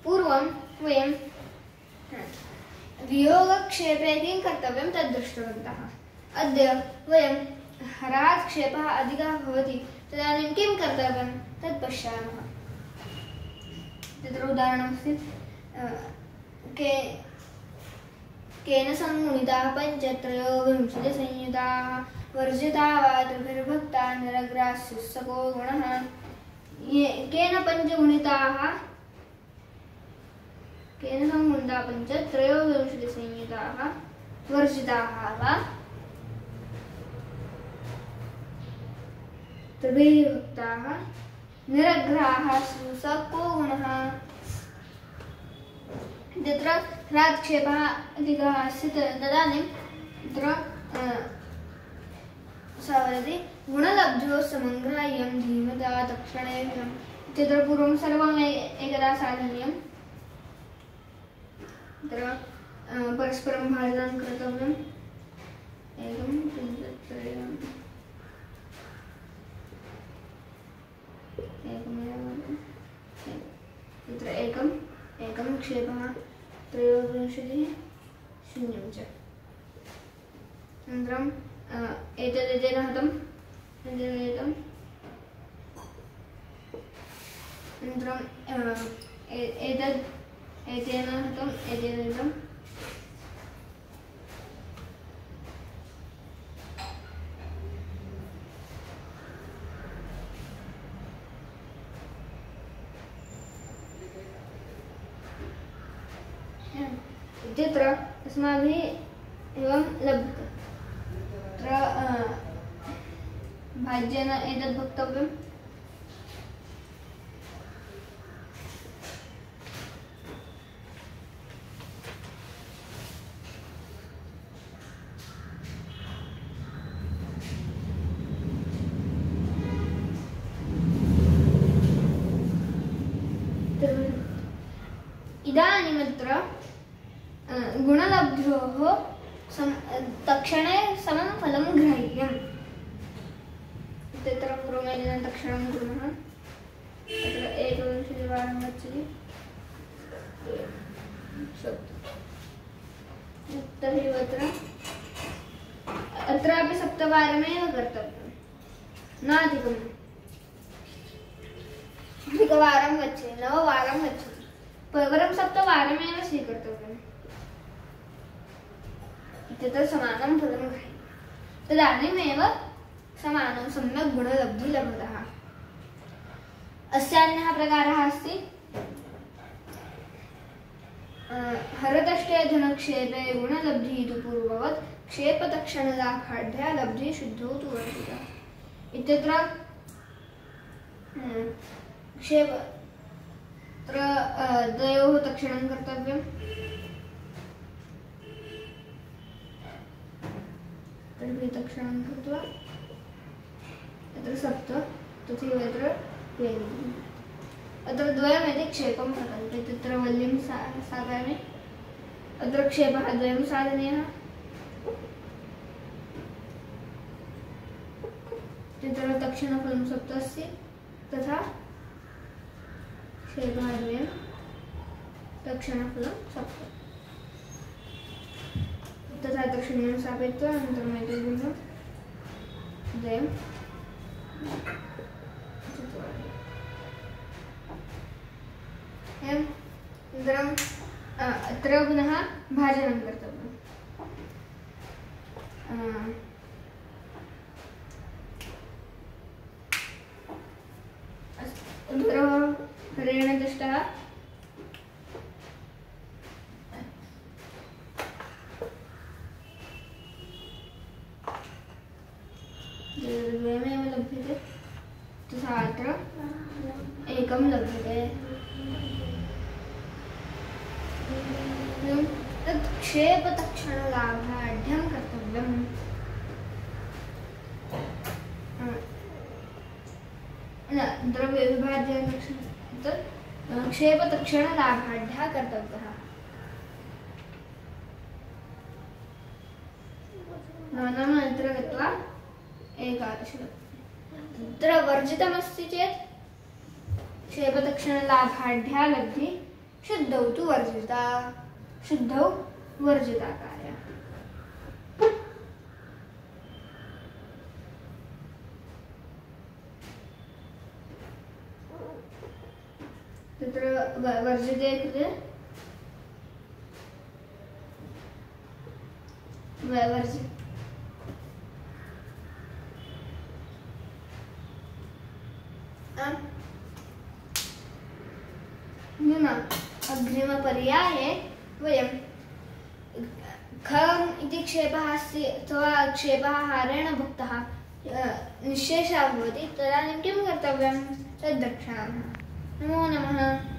पूर्वं वयं वियोगक्षेपे किं कर्तव्यं तद् दृष्टवन्तः। अद्य वयं हरात् क्षेपः अधिकः भवति तदानीं किं कर्तव्यं तत् पश्यामः। तत्र उदाहरणमस्ति केन संगुणिताः पञ्चत्रयोविंशतिसंयुताः वर्जिता वा त्रिभिर्भक्ता निरग्रास्युस्सको गुणः। केन पञ्चगुणिताः केन संगुणिताः पञ्चत्रयोविंशतिसंयुताः वर्जिताः वा त्रिभिर्भक्ताः निरग्राः स्युस्सको गुणः। तत्र हरात् क्षेपः अधिकः अस्ति तदानीं तत्र सा वदति गुणलब्धो समङ्ग्राह्यं धीमता तक्षणे। तत्र पूर्वं सर्वम् एकदा साधनीयं। तत्र परस्परं भाजनं कर्तव्यम्। एकं पञ्चत्रयम् तत्र एकं क्षेपः त्रयोविंशतिः शून्यं च। अनन्तरं एतेन हतम् अनन्तरं एतेन हतम् एतेन इत्यत्र अस्माभिः एवं लभ्यते। तत्र भाज्येन एतद् वक्तव्यम्। इदानीमत्र गुणलब्ध्योः तक्षणे समं फलं ग्राह्यम्। तत्र पूर्वमेन तक्षणं कुर्मः। अत्र एकविंशतिवारं गच्छति तर्हि अत्रापि सप्तवारमेव कर्तव्यं नाधिकम्। अधिकवारं गच्छति 9 वारं गच्छति परं सप्तवारमेव स्वीकर्तव्यम्। तत्र समानं फलं ग्रहीतुं तदानीमेव समानं सम्यक् गुणलब्धिः लभतः। अस्यान्यः प्रकारः अस्ति हरतष्टेधनक्षेपे गुणलब्धिः तु पूर्ववत् क्षेपतक्षणलाभाढ्या लब्धिः शुद्धौ तु वर्धिता। इत्यत्र द्वयोः तक्षणं कर्तव्यम्। तर्हि तक्षणं कृत्वा अत्र 7 तथैव अत्र 2। अत्र द्वयमिति क्षेपं प्रकल्प्य तत्र वल्यं स्थापयामि। अत्र क्षेपः 2 साधनीयः। तत्र तक्षणफलं 7 अस्ति तथा क्षेपः 2 तक्षणफलं 7 तथा तक्षणं स्थापयित्वा अनन्तरम् एतद् 2 अनन्तरम् अत्र पुनः भाजनं कर्तव्यम्। हरेण दष्टः द्वयमेव लभ्यते तथा अत्र 1 लभ्यते। तत् क्षेपतक्षणलाभाढ्यं कर्तव्यम्। द्रव्यविभाज्य क्षेपतक्षणलाभाढ्यः कर्तव्यः। नाम अत्र गत्वा 11 तत्र वर्जितमस्ति चेत् क्षेपतक्षणलाभाढ्या लब्धिः शुद्धौ तु वर्जिता, शुद्धौ वर्जिता कार्य। तत्र वर्जिते कृते अग्रिमपर्याये वयं खम् इति क्षेपः अस्ति अथवा क्षेपः हारेण भुक्तः निःशेषः भवति, तदानीं किं कर्तव्यं तद् द्रक्ष्यामः। नमो नमः।